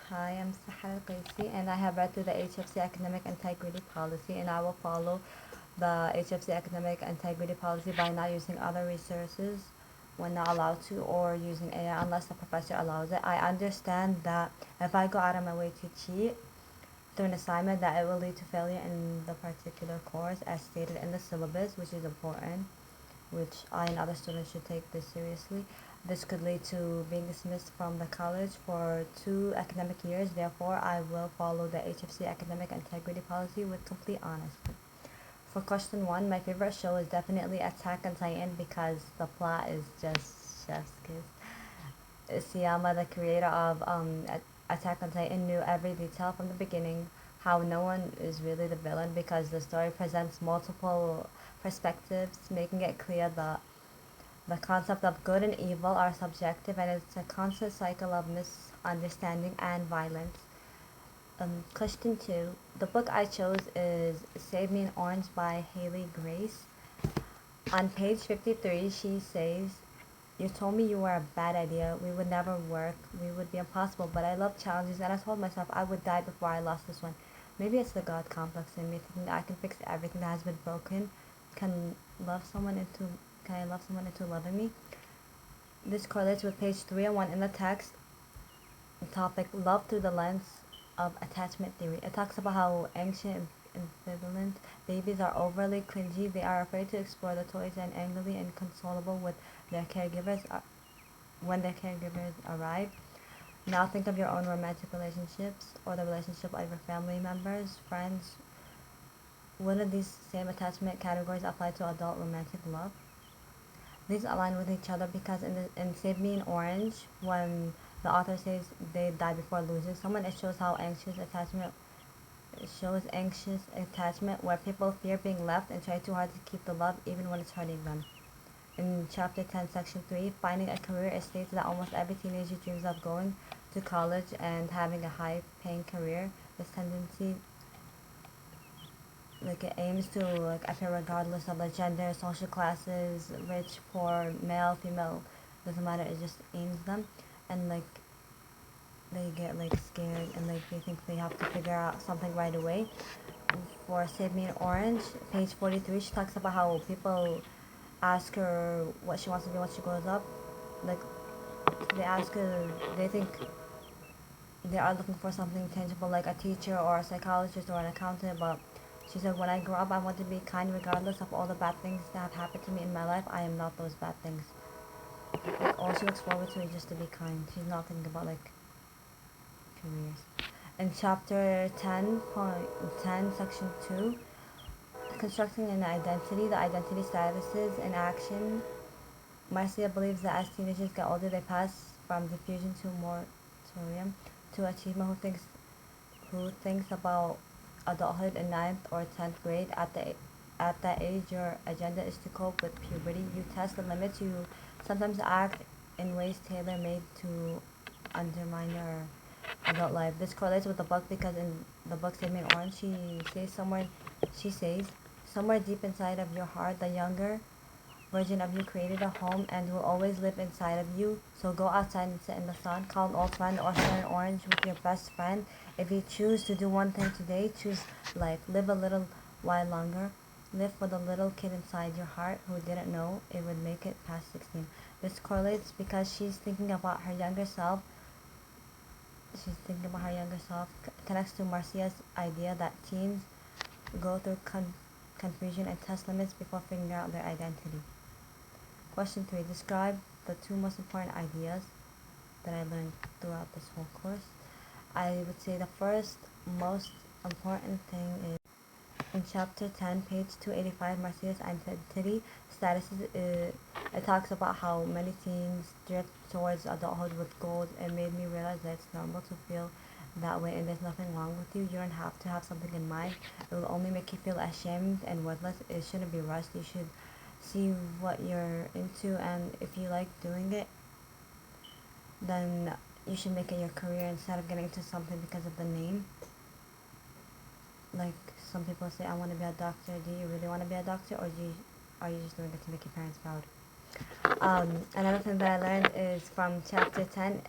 Hi, I'm Saher Alqaisi, and I have read through the HFC Academic Integrity Policy, and I will follow the HFC Academic Integrity Policy by not using other resources when not allowed to, or using AI unless the professor allows it. I understand that if I go out of my way to cheat through an assignment, that it will lead to failure in the particular course as stated in the syllabus, which is important, which I and other students should take this seriously. This could lead to being dismissed from the college for 2 academic years. Therefore, I will follow the HFC academic integrity policy with complete honesty. For question one, my favorite show is definitely Attack on Titan because the plot is just chef's kiss. Siyama, the creator of Attack on Titan, knew every detail from the beginning, how no one is really the villain because the story presents multiple perspectives, making it clear that the concept of good and evil are subjective and it's a constant cycle of misunderstanding and violence. Question two. The book I chose is Save Me an Orange by Haley Grace. On page 53, she says, "You told me you were a bad idea. We would never work. We would be impossible. But I love challenges, and I told myself I would die before I lost this one. Maybe it's the God complex in me, thinking that I can fix everything that has been broken. Can love someone into can I love someone into loving me?" This correlates with page 301 in the text, the topic Love Through the Lens of Attachment Theory. It talks about how anxious and ambivalent babies are overly clingy. They are afraid to explore the toys and angrily inconsolable with their caregivers when their caregivers arrive. Now think of your own romantic relationships or the relationship of your family members, friends. Wouldn't these same attachment categories apply to adult romantic love? These align with each other because in Save Me an Orange, when the author says they die before losing someone, it shows anxious attachment where people fear being left and try too hard to keep the love even when it's hurting them. In chapter 10, section 3, Finding a Career, it states that almost every teenager dreams of going to college and having a high paying career. This tendency it aims to appear regardless of the gender, social classes, rich, poor, male, female, doesn't matter. It just aims them, and they get scared and they think they have to figure out something right away. For Save Me an Orange, page 43, she talks about how people ask her what she wants to be when she grows up. Like they ask her, they think they are looking for something tangible like a teacher or a psychologist or an accountant, but she said, "When I grow up, I want to be kind regardless of all the bad things that have happened to me in my life. I am not those bad things." All she looks forward to is just to be kind. She's not thinking about careers. In chapter 10.10, section 2, Constructing an Identity, the Identity Statuses in Action, Marcia believes that as teenagers get older, they pass from diffusion to moratorium to achievement. Who thinks about adulthood in ninth or 10th grade? At that age, your agenda is to cope with puberty. You test the limits. You sometimes act in ways tailor-made to undermine your adult life. This correlates with the book because in the book Save Me an Orange, she says somewhere deep inside of your heart, the younger version of you created a home and will always live inside of you. So go outside and sit in the sun, call an old friend, or share an orange with your best friend. If you choose to do one thing today, choose life. Live a little while longer. Live for the little kid inside your heart who didn't know it would make it past 16. This correlates because she's thinking about her younger self. Connects to Marcia's idea that teens go through confusion and test limits before figuring out their identity. Question 3. Describe the two most important ideas that I learned throughout this whole course. I would say the first most important thing is in chapter 10, page 285, Marcia's identity statuses. It talks about how many teens drift towards adulthood with goals. It made me realize that it's normal to feel that way and there's nothing wrong with you. You don't have to have something in mind. It will only make you feel ashamed and worthless. It shouldn't be rushed. You should see what you're into, and if you like doing it, then you should make it your career instead of getting into something because of the name. Like some people say, "I want to be a doctor." Do you really want to be a doctor, or are you just doing it to make your parents proud? Another thing that I learned is from chapter 10,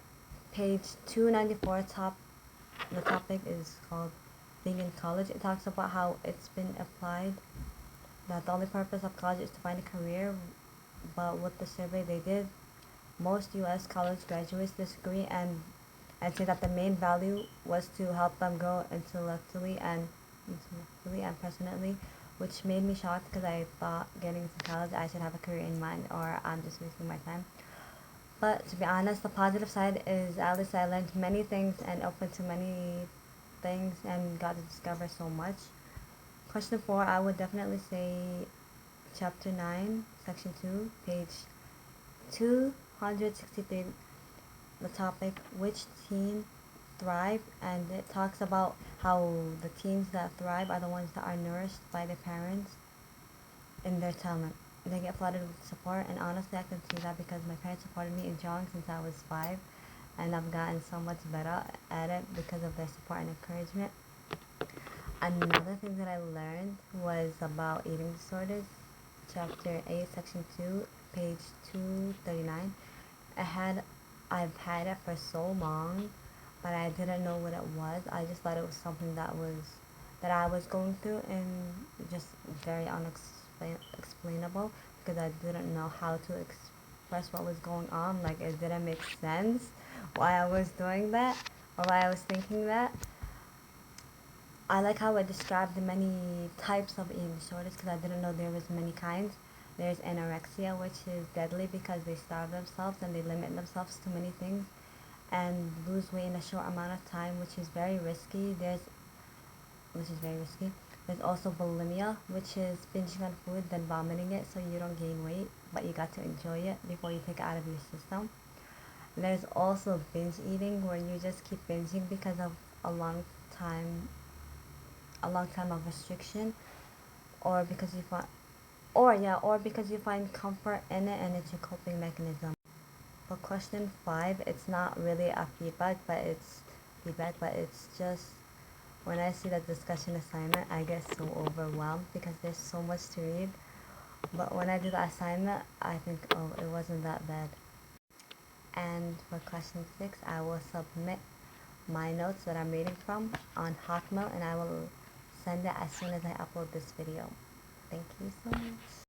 page 294, top the topic is called being in college. It talks about how it's been applied, that the only purpose of college is to find a career, but with the survey they did, most U.S. college graduates disagree and say that the main value was to help them grow intellectually and personally, which made me shocked because I thought getting into college I should have a career in mind or I'm just wasting my time. But to be honest, the positive side is at least I learned many things and opened to many things and got to discover so much. Question 4, I would definitely say chapter 9, section 2, page 263, the topic which teen thrive, and it talks about how the teens that thrive are the ones that are nourished by their parents in their talent. They get flooded with support, and honestly I can see that because my parents supported me in drawing since I was 5, and I've gotten so much better at it because of their support and encouragement. Another thing that I learned was about eating disorders. Chapter 8, section 2, page 239. I had I've had it for so long, but I didn't know what it was. I just thought it was something that I was going through and just very unexplainable because I didn't know how to express what was going on. Like it didn't make sense why I was doing that or why I was thinking that. I like how it described the many types of eating disorders because I didn't know there was many kinds. There's anorexia, which is deadly because they starve themselves and they limit themselves to many things and lose weight in a short amount of time, which is very risky. There's also bulimia, which is binging on food then vomiting it so you don't gain weight, but you got to enjoy it before you take it out of your system. There's also binge eating where you just keep binging because of a long time a long time of restriction or because you find or because you find comfort in it and it's your coping mechanism. For question 5, it's not really a feedback, but it's just when I see the discussion assignment, I get so overwhelmed because there's so much to read. But when I do the assignment, I think, oh, it wasn't that bad. And for question 6, I will submit my notes that I'm reading from on Hotmail and I will send it as soon as I upload this video. Thank you so much.